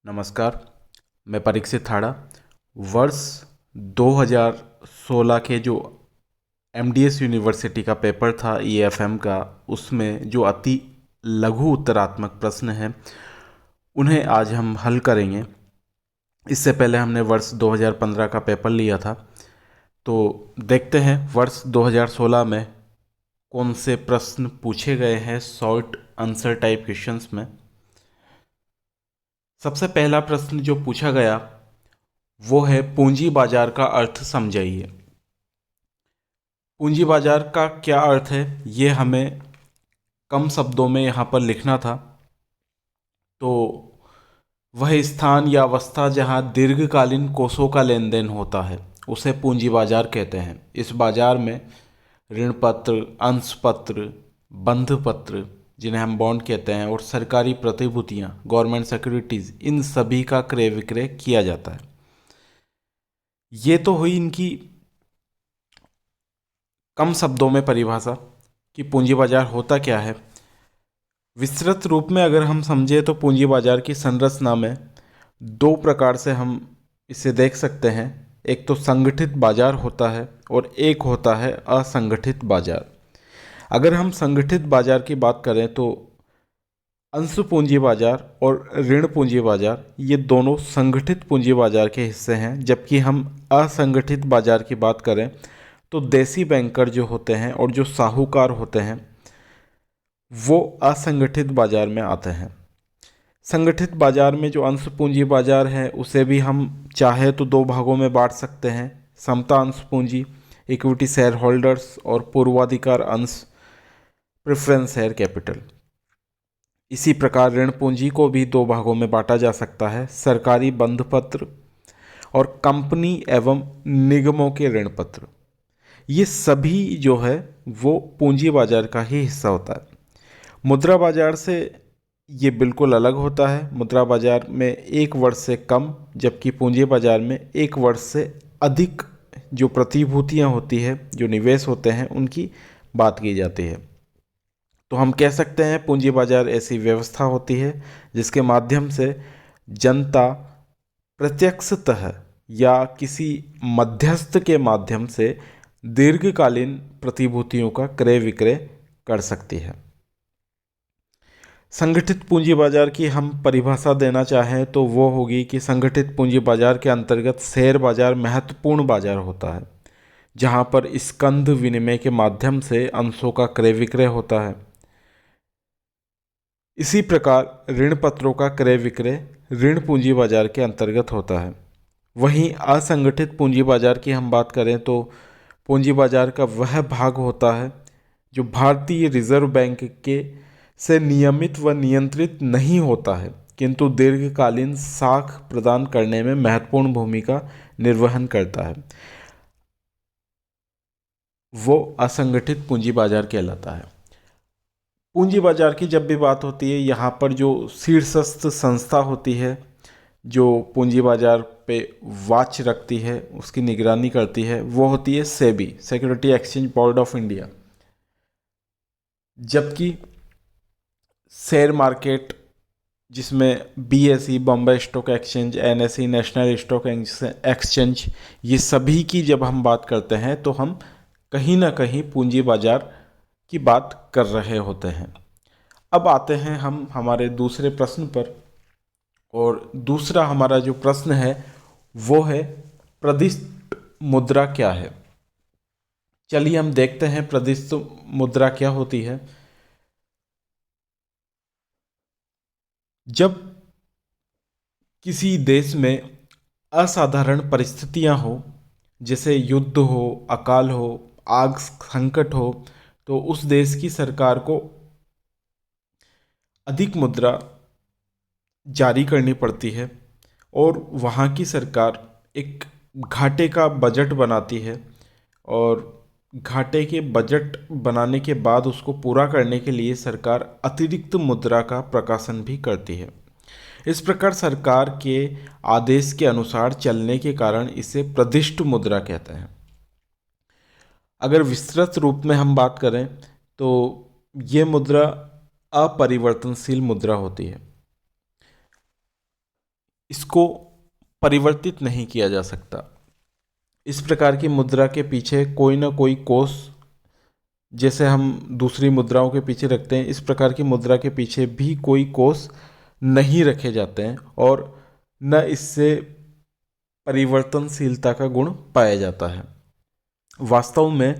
नमस्कार। मैं परीक्षित थाड़ा। वर्ष 2016 के जो एमडीएस यूनिवर्सिटी का पेपर था ईएफएम का, उसमें जो अति लघु उत्तरात्मक प्रश्न हैं उन्हें आज हम हल करेंगे। इससे पहले हमने वर्ष 2015 का पेपर लिया था, तो देखते हैं वर्ष 2016 में कौन से प्रश्न पूछे गए हैं शॉर्ट आंसर टाइप क्वेश्चंस में। सबसे पहला प्रश्न जो पूछा गया वो है पूंजी बाजार का अर्थ समझाइए। पूंजी बाजार का क्या अर्थ है ये हमें कम शब्दों में यहाँ पर लिखना था। तो वह स्थान या अवस्था जहाँ दीर्घकालीन कोषों का लेन देन होता है उसे पूंजी बाजार कहते हैं। इस बाजार में ऋण पत्र, अंश पत्र, बंध पत्र जिन्हें हम बॉन्ड कहते हैं और सरकारी प्रतिभूतियाँ, गवर्नमेंट सिक्योरिटीज़, इन सभी का क्रय विक्रय किया जाता है। ये तो हुई इनकी कम शब्दों में परिभाषा कि पूंजी बाजार होता क्या है। विस्तृत रूप में अगर हम समझे तो पूंजी बाजार की संरचना में दो प्रकार से हम इसे देख सकते हैं। एक तो संगठित बाजार होता है और एक होता है असंगठित बाजार। अगर हम संगठित बाजार की बात करें तो अंश पूंजी बाजार और ऋण पूंजी बाजार ये दोनों संगठित पूंजी बाजार के हिस्से हैं। जबकि हम असंगठित बाजार की बात करें तो देसी बैंकर जो होते हैं और जो साहूकार होते हैं वो असंगठित बाजार में आते हैं। संगठित बाजार में जो अंश पूंजी बाजार है उसे भी हम चाहे तो दो भागों में बांट सकते हैं। समता अंश पूंजी, इक्विटी शेयर होल्डर्स, और पूर्वाधिकार अंश, प्रेफरेंस शेयर कैपिटल। इसी प्रकार ऋण पूंजी को भी दो भागों में बांटा जा सकता है, सरकारी बंध पत्र और कंपनी एवं निगमों के ऋण पत्र। ये सभी जो है वो पूंजी बाजार का ही हिस्सा होता है। मुद्रा बाजार से ये बिल्कुल अलग होता है। मुद्रा बाजार में एक वर्ष से कम, जबकि पूंजी बाजार में एक वर्ष से अधिक जो प्रतिभूतियां होती है, जो निवेश होते हैं, उनकी बात की जाती है। तो हम कह सकते हैं पूंजी बाजार ऐसी व्यवस्था होती है जिसके माध्यम से जनता प्रत्यक्षतः या किसी मध्यस्थ के माध्यम से दीर्घकालीन प्रतिभूतियों का क्रय विक्रय कर सकती है। संगठित पूंजी बाजार की हम परिभाषा देना चाहें तो वो होगी कि संगठित पूंजी बाजार के अंतर्गत शेयर बाजार महत्वपूर्ण बाजार होता है, जहां पर स्कंध विनिमय के माध्यम से अंशों का क्रय विक्रय होता है। इसी प्रकार ऋण पत्रों का क्रय विक्रय ऋण पूंजी बाजार के अंतर्गत होता है। वहीं असंगठित पूंजी बाजार की हम बात करें तो पूंजी बाजार का वह भाग होता है जो भारतीय रिजर्व बैंक के से नियमित व नियंत्रित नहीं होता है, किंतु दीर्घकालीन साख प्रदान करने में महत्वपूर्ण भूमिका निर्वहन करता है। वो असंगठित पूंजी बाजार कहलाता है। पूंजी बाजार की जब भी बात होती है, यहाँ पर जो शीर्षस्थ संस्था होती है जो पूंजी बाजार पे वॉच रखती है, उसकी निगरानी करती है, वो होती है SEBI, security exchange board of India. जबकि शेयर मार्केट जिसमें BSE, Bombay stock exchange, NSE, national stock exchange, ये सभी की जब हम बात करते हैं तो हम कहीं ना कहीं पूंजी बाजार की बात कर रहे होते हैं। अब आते हैं हम हमारे दूसरे प्रश्न पर, और दूसरा हमारा जो प्रश्न है वो है प्रतिष्ठ मुद्रा क्या है। चलिए हम देखते हैं प्रतिष्ठ मुद्रा क्या होती है। जब किसी देश में असाधारण परिस्थितियां हो, जैसे युद्ध हो, अकाल हो, आग संकट हो, तो उस देश की सरकार को अधिक मुद्रा जारी करनी पड़ती है और वहाँ की सरकार एक घाटे का बजट बनाती है, और घाटे के बजट बनाने के बाद उसको पूरा करने के लिए सरकार अतिरिक्त मुद्रा का प्रकाशन भी करती है। इस प्रकार सरकार के आदेश के अनुसार चलने के कारण इसे प्रतिष्ठ मुद्रा कहते हैं। अगर विस्तृत रूप में हम बात करें तो ये मुद्रा अपरिवर्तनशील मुद्रा होती है। इसको परिवर्तित नहीं किया जा सकता। इस प्रकार की मुद्रा के पीछे कोई ना कोई कोष, जैसे हम दूसरी मुद्राओं के पीछे रखते हैं, इस प्रकार की मुद्रा के पीछे भी कोई कोष नहीं रखे जाते हैं और न इससे परिवर्तनशीलता का गुण पाया जाता है। वास्तव में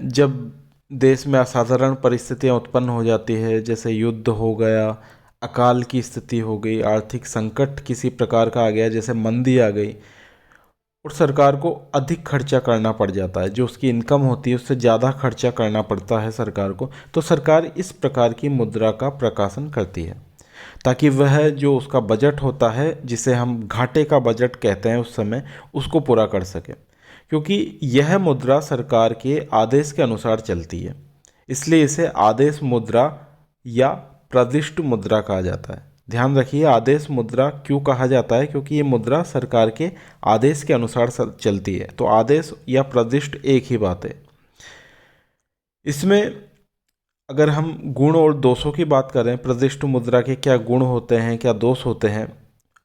जब देश में असाधारण परिस्थितियां उत्पन्न हो जाती है, जैसे युद्ध हो गया, अकाल की स्थिति हो गई, आर्थिक संकट किसी प्रकार का आ गया, जैसे मंदी आ गई, और सरकार को अधिक खर्चा करना पड़ जाता है, जो उसकी इनकम होती है उससे ज़्यादा खर्चा करना पड़ता है सरकार को, तो सरकार इस प्रकार की मुद्रा का प्रकाशन करती है ताकि वह जो उसका बजट होता है, जिसे हम घाटे का बजट कहते हैं उस समय, उसको पूरा कर सके। क्योंकि यह मुद्रा सरकार के आदेश के अनुसार चलती है, इसलिए इसे आदेश मुद्रा या प्रदिष्ट मुद्रा कहा जाता है। ध्यान रखिए, आदेश मुद्रा क्यों कहा जाता है, क्योंकि ये मुद्रा सरकार के आदेश के अनुसार चलती है। तो आदेश या प्रदिष्ट एक ही बात है। इसमें अगर हम गुण और दोषों की बात करें, प्रदिष्ट मुद्रा के क्या गुण होते हैं, क्या दोष होते हैं,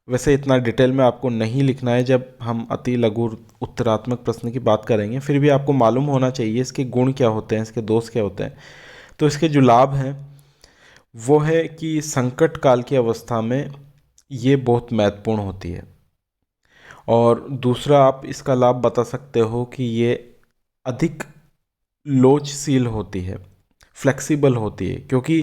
वैसे इतना डिटेल में आपको नहीं लिखना है, जब हम अति लघु उत्तरात्मक प्रश्न की बात करेंगे, फिर भी आपको मालूम होना चाहिए इसके गुण क्या होते हैं, इसके दोष क्या होते हैं। तो इसके जो लाभ हैं वो है कि संकट काल की अवस्था में ये बहुत महत्वपूर्ण होती है। और दूसरा, आप इसका लाभ बता सकते हो कि ये अधिक लोचशील होती है, फ्लेक्सिबल होती है, क्योंकि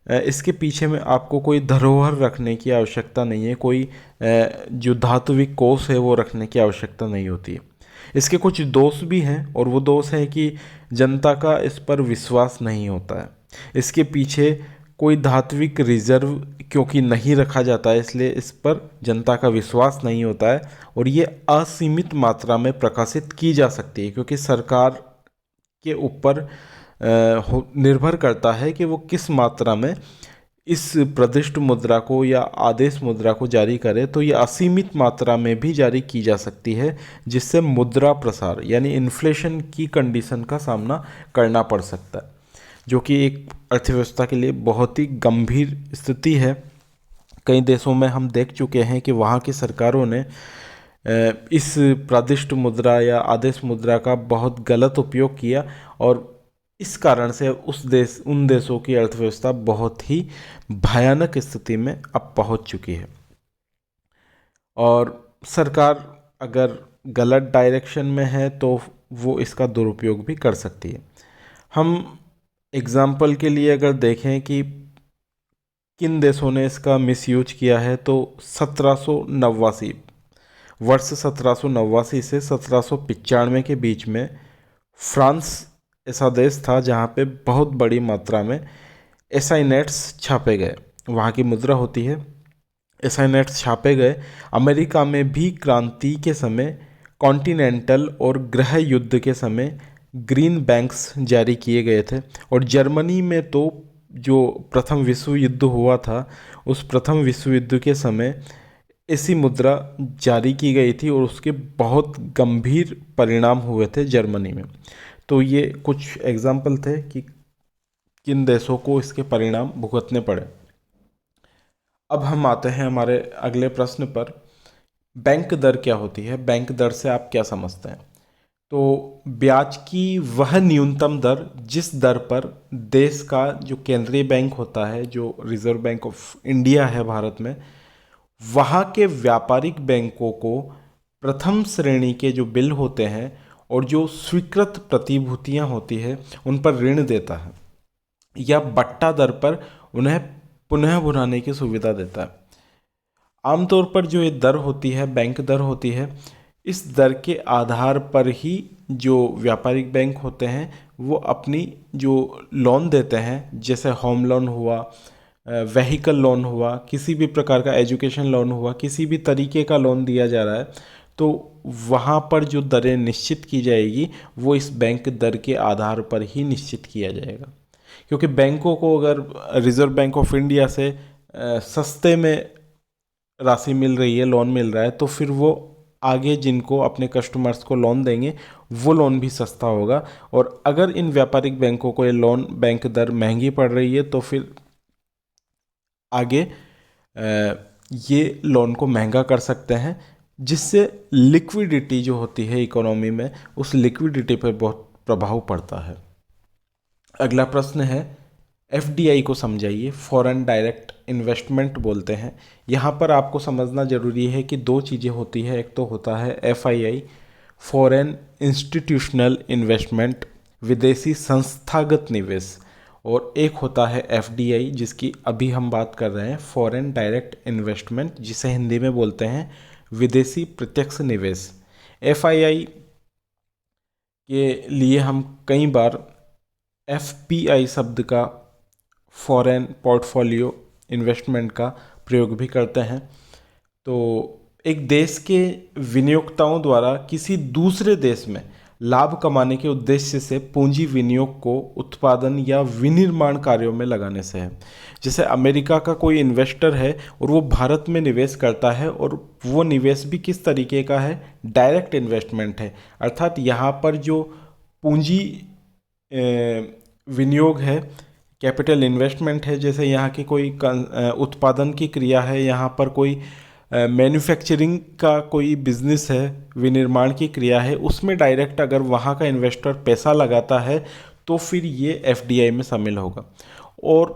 इसके पीछे में आपको कोई धरोहर रखने की आवश्यकता नहीं है, कोई जो धात्विक कोष है वो रखने की आवश्यकता नहीं होती है। इसके कुछ दोष भी हैं, और वो दोष है कि जनता का इस पर विश्वास नहीं होता है। इसके पीछे कोई धात्विक रिजर्व क्योंकि नहीं रखा जाता है, इसलिए इस पर जनता का विश्वास नहीं होता है, और ये असीमित मात्रा में प्रकाशित की जा सकती है, क्योंकि सरकार के ऊपर निर्भर करता है कि वो किस मात्रा में इस प्रदिष्ट मुद्रा को या आदेश मुद्रा को जारी करे। तो ये असीमित मात्रा में भी जारी की जा सकती है, जिससे मुद्रा प्रसार यानी इन्फ्लेशन की कंडीशन का सामना करना पड़ सकता है, जो कि एक अर्थव्यवस्था के लिए बहुत ही गंभीर स्थिति है। कई देशों में हम देख चुके हैं कि वहाँ की सरकारों ने इस प्रादिष्ट मुद्रा या आदेश मुद्रा का बहुत गलत उपयोग किया, और इस कारण से उन देशों की अर्थव्यवस्था बहुत ही भयानक स्थिति में अब पहुंच चुकी है। और सरकार अगर गलत डायरेक्शन में है तो वो इसका दुरुपयोग भी कर सकती है। हम एग्जाम्पल के लिए अगर देखें कि किन देशों ने इसका मिसयूज किया है, तो 1789 वर्ष 1789 से 1795 के बीच में फ्रांस ऐसा देश था जहाँ पे बहुत बड़ी मात्रा में एसाइनेट्स छापे गए। वहाँ की मुद्रा होती है, एसाइनेट्स छापे गए। अमेरिका में भी क्रांति के समय, कॉन्टिनेंटल और गृह युद्ध के समय ग्रीन बैंक्स जारी किए गए थे। और जर्मनी में तो जो प्रथम विश्व युद्ध हुआ था, उस प्रथम विश्व युद्ध के समय ऐसी मुद्रा जारी की गई थी, और उसके बहुत गंभीर परिणाम हुए थे जर्मनी में। तो ये कुछ एग्जाम्पल थे कि किन देशों को इसके परिणाम भुगतने पड़े। अब हम आते हैं हमारे अगले प्रश्न पर, बैंक दर क्या होती है, बैंक दर से आप क्या समझते हैं। तो ब्याज की वह न्यूनतम दर जिस दर पर देश का जो केंद्रीय बैंक होता है, जो रिजर्व बैंक ऑफ इंडिया है भारत में, वहाँ के व्यापारिक बैंकों को प्रथम श्रेणी के जो बिल होते हैं और जो स्वीकृत प्रतिभूतियाँ होती है उन पर ऋण देता है, या बट्टा दर पर उन्हें पुनः भुनाने की सुविधा देता है। आमतौर पर जो ये दर होती है, बैंक दर होती है, इस दर के आधार पर ही जो व्यापारिक बैंक होते हैं वो अपनी जो लोन देते हैं, जैसे होम लोन हुआ, व्हीकल लोन हुआ, किसी भी प्रकार का एजुकेशन लोन हुआ, किसी भी तरीके का लोन दिया जा रहा है, तो वहाँ पर जो दरें निश्चित की जाएगी वो इस बैंक दर के आधार पर ही निश्चित किया जाएगा। क्योंकि बैंकों को अगर रिजर्व बैंक ऑफ इंडिया से सस्ते में राशि मिल रही है, लोन मिल रहा है, तो फिर वो आगे जिनको अपने कस्टमर्स को लोन देंगे वो लोन भी सस्ता होगा। और अगर इन व्यापारिक बैंकों को ये लोन बैंक दर महंगी पड़ रही है तो फिर आगे ये लोन को महंगा कर सकते हैं, जिससे लिक्विडिटी जो होती है इकोनॉमी में, उस लिक्विडिटी पर बहुत प्रभाव पड़ता है। अगला प्रश्न है, एफडीआई को समझाइए। फॉरेन डायरेक्ट इन्वेस्टमेंट बोलते हैं। यहाँ पर आपको समझना जरूरी है कि दो चीज़ें होती है। एक तो होता है एफआईआई, फॉरेन इंस्टीट्यूशनल इन्वेस्टमेंट, विदेशी संस्थागत निवेश, और एक होता है एफडीआई, जिसकी अभी हम बात कर रहे हैं, फॉरेन डायरेक्ट इन्वेस्टमेंट, जिसे हिंदी में बोलते हैं विदेशी प्रत्यक्ष निवेश। एफआईआई के लिए हम कई बार एफपीआई शब्द का, फॉरेन पोर्टफोलियो इन्वेस्टमेंट का प्रयोग भी करते हैं। तो एक देश के विनियोक्ताओं द्वारा किसी दूसरे देश में लाभ कमाने के उद्देश्य से पूंजी विनियोग को उत्पादन या विनिर्माण कार्यों में लगाने से है। जैसे अमेरिका का कोई इन्वेस्टर है और वो भारत में निवेश करता है, और वो निवेश भी किस तरीके का है, डायरेक्ट इन्वेस्टमेंट है। अर्थात यहाँ पर जो पूंजी विनियोग है, कैपिटल इन्वेस्टमेंट है, जैसे यहाँ की कोई उत्पादन की क्रिया है, यहाँ पर कोई मैन्युफैक्चरिंग का कोई बिजनेस है, विनिर्माण की क्रिया है, उसमें डायरेक्ट अगर वहाँ का इन्वेस्टर पैसा लगाता है तो फिर ये एफडीआई में शामिल होगा। और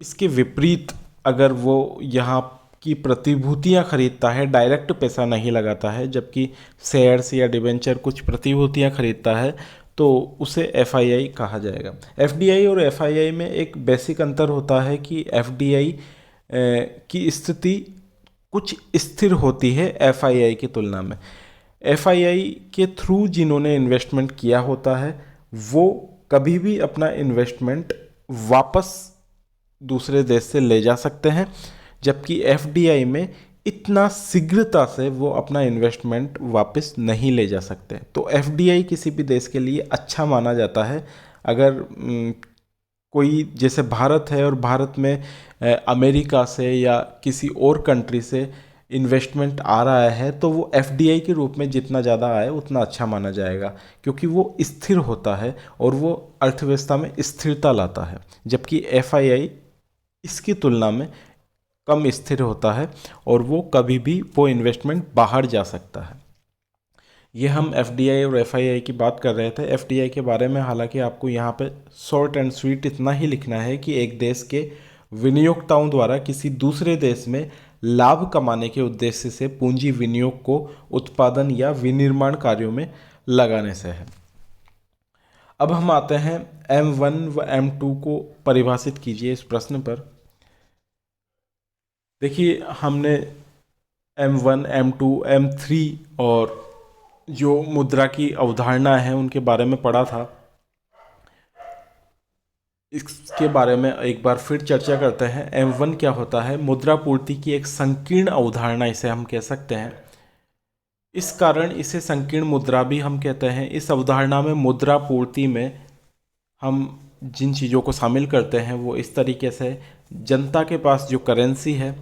इसके विपरीत अगर वो यहाँ की प्रतिभूतियाँ खरीदता है, डायरेक्ट पैसा नहीं लगाता है, जबकि शेयर्स या डिबेंचर कुछ प्रतिभूतियाँ खरीदता है, तो उसे एफआईआई कहा जाएगा। एफडीआई और एफआईआई में एक बेसिक अंतर होता है कि एफडीआई की स्थिति कुछ स्थिर होती है एफआईआई की तुलना में। एफआईआई के थ्रू जिन्होंने इन्वेस्टमेंट किया होता है वो कभी भी अपना इन्वेस्टमेंट वापस दूसरे देश से ले जा सकते हैं, जबकि एफडीआई में इतना शीघ्रता से वो अपना इन्वेस्टमेंट वापस नहीं ले जा सकते। तो एफडीआई किसी भी देश के लिए अच्छा माना जाता है। अगर कोई जैसे भारत है और भारत में अमेरिका से या किसी और कंट्री से इन्वेस्टमेंट आ रहा है, तो वो एफडीआई के रूप में जितना ज़्यादा आए उतना अच्छा माना जाएगा, क्योंकि वो स्थिर होता है और वो अर्थव्यवस्था में स्थिरता लाता है। जबकि एफआईआई इसकी तुलना में कम स्थिर होता है और वो कभी भी वो इन्वेस्टमेंट बाहर जा सकता है। ये हम एफडीआई और एफआईआई की बात कर रहे थे। एफडीआई के बारे में हालांकि आपको यहाँ पे शॉर्ट एंड स्वीट इतना ही लिखना है कि एक देश के विनियोक्ताओं द्वारा किसी दूसरे देश में लाभ कमाने के उद्देश्य से पूंजी विनियोग को उत्पादन या विनिर्माण कार्यों में लगाने से है। अब हम आते हैं M1 व M2 को परिभाषित कीजिए। इस प्रश्न पर देखिए, हमने M1, M2, M3 और जो मुद्रा की अवधारणा है उनके बारे में पढ़ा था। इसके बारे में एक बार फिर चर्चा करते हैं। M1 क्या होता है? मुद्रा पूर्ति की एक संकीर्ण अवधारणा इसे हम कह सकते हैं। इस कारण इसे संकीर्ण मुद्रा भी हम कहते हैं। इस अवधारणा में मुद्रा पूर्ति में हम जिन चीज़ों को शामिल करते हैं वो इस तरीके से, जनता के पास जो करेंसी है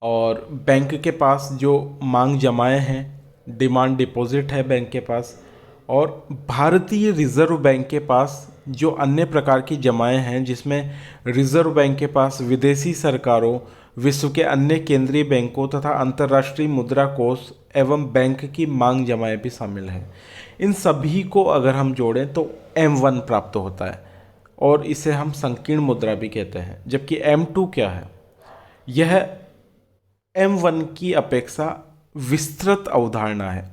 और बैंक के पास जो मांग जमाएं हैं, डिमांड डिपॉजिट है बैंक के पास, और भारतीय रिजर्व बैंक के पास जो अन्य प्रकार की जमाएं हैं, जिसमें रिजर्व बैंक के पास विदेशी सरकारों, विश्व के अन्य केंद्रीय बैंकों तथा अंतर्राष्ट्रीय मुद्रा कोष एवं बैंक की मांग जमाएं भी शामिल हैं। इन सभी को अगर हम जोड़ें तो M1 प्राप्त होता है और इसे हम संकीर्ण मुद्रा भी कहते हैं। जबकि M2 क्या है? यह M1 की अपेक्षा विस्तृत अवधारणा है,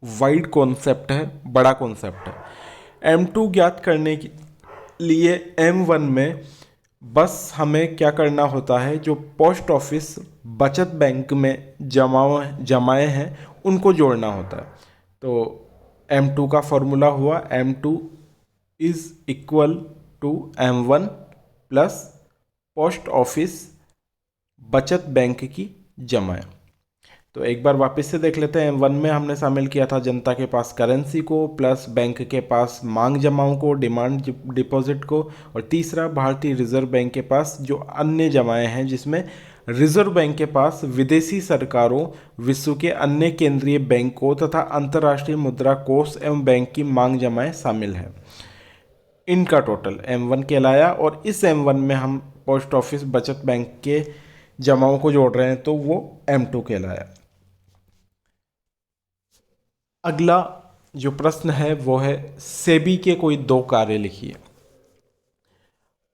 वाइड कॉन्सेप्ट है, बड़ा कॉन्सेप्ट है। M2 ज्ञात करने के लिए M1 में बस हमें क्या करना होता है, जो पोस्ट ऑफिस बचत बैंक में जमाएं हैं उनको जोड़ना होता है। तो M2 का फॉर्मूला हुआ M2 is equal to M1 plus post office बचत बैंक की जमाएं। तो एक बार वापस से देख लेते हैं। M1 में हमने शामिल किया था जनता के पास करेंसी को, प्लस बैंक के पास मांग जमाओं को, डिमांड डिपॉजिट को, और तीसरा भारतीय रिजर्व बैंक के पास जो अन्य जमाएं हैं, जिसमें रिजर्व बैंक के पास विदेशी सरकारों, विश्व के अन्य केंद्रीय बैंकों तथा अंतर्राष्ट्रीय मुद्रा कोष एवं बैंक की मांग जमाएं शामिल हैं। इनका टोटल M1 कहलाया। और इस M1 में हम पोस्ट ऑफिस बचत बैंक के जमाओं को जोड़ रहे हैं तो वो M2 कहलाया। अगला जो प्रश्न है वो है सेबी के कोई 2 कार्य लिखिए।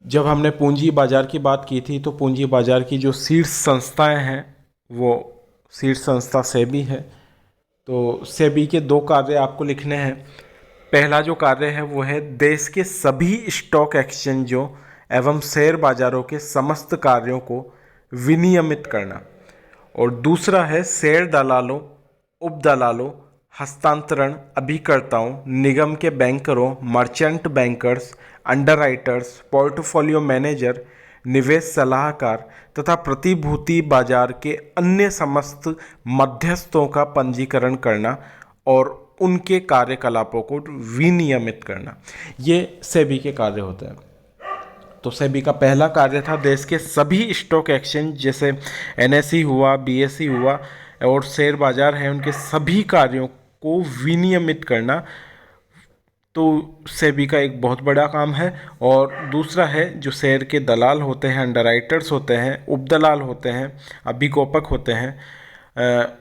जब हमने पूंजी बाजार की बात की थी तो पूंजी बाजार की जो शीर्ष संस्थाएं हैं वो शीर्ष संस्था सेबी है। तो सेबी के 2 कार्य आपको लिखने हैं। पहला जो कार्य है वो है देश के सभी स्टॉक एक्सचेंजों एवं शेयर बाजारों के समस्त कार्यों को विनियमित करना, और दूसरा है शेयर दलालों, उप दलालों, हस्तांतरण अभिकर्ताओं, निगम के बैंकरों, merchant bankers, underwriters, portfolio manager, निवेश सलाहकार तथा प्रतिभूति बाजार के अन्य समस्त मध्यस्थों का पंजीकरण करना और उनके कार्यकलापों को विनियमित करना। ये सेबी के कार्य होते हैं। तो सेबी का पहला कार्य था देश के सभी स्टॉक एक्सचेंज जैसे एनएसई हुआ, बीएसई हुआ और शेयर बाजार है, उनके सभी कार्यों को विनियमित करना। तो सेबी का एक बहुत बड़ा काम है। और दूसरा है जो शेयर के दलाल होते हैं, अंडरराइटर्स होते हैं, उपदलाल होते हैं, अभिकोपक होते हैं,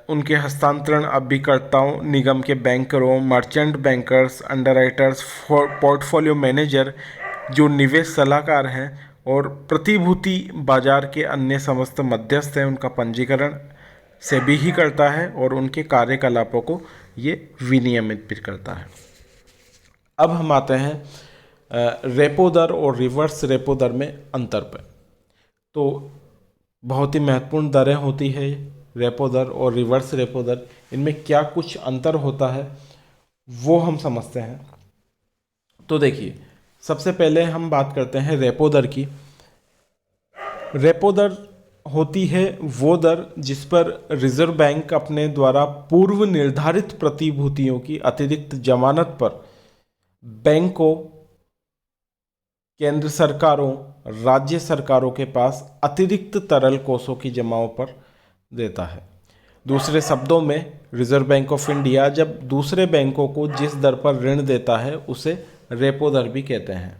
उनके हस्तांतरण अभिकर्ताओं, निगम के बैंकरों, merchant bankers, underwriters, portfolio manager जो निवेश सलाहकार हैं और प्रतिभूति बाजार के अन्य समस्त मध्यस्थ हैं, उनका पंजीकरण सेबी ही करता है और उनके कार्यकलापों को ये विनियमित भी करता है। अब हम आते हैं रेपो दर और रिवर्स रेपो दर में अंतर पर। तो बहुत ही महत्वपूर्ण दरें होती है रेपो दर और रिवर्स रेपो दर, इनमें क्या कुछ अंतर होता है वो हम समझते हैं। तो देखिए, सबसे पहले हम बात करते हैं रेपो दर की। रेपो दर होती है वो दर जिस पर रिजर्व बैंक अपने द्वारा पूर्व निर्धारित प्रतिभूतियों की अतिरिक्त जमानत पर बैंकों, केंद्र सरकारों, राज्य सरकारों के पास अतिरिक्त तरल कोषों की जमाओं पर देता है। दूसरे शब्दों में रिजर्व बैंक ऑफ इंडिया जब दूसरे बैंकों को जिस दर पर ऋण देता है उसे रेपो दर भी कहते हैं।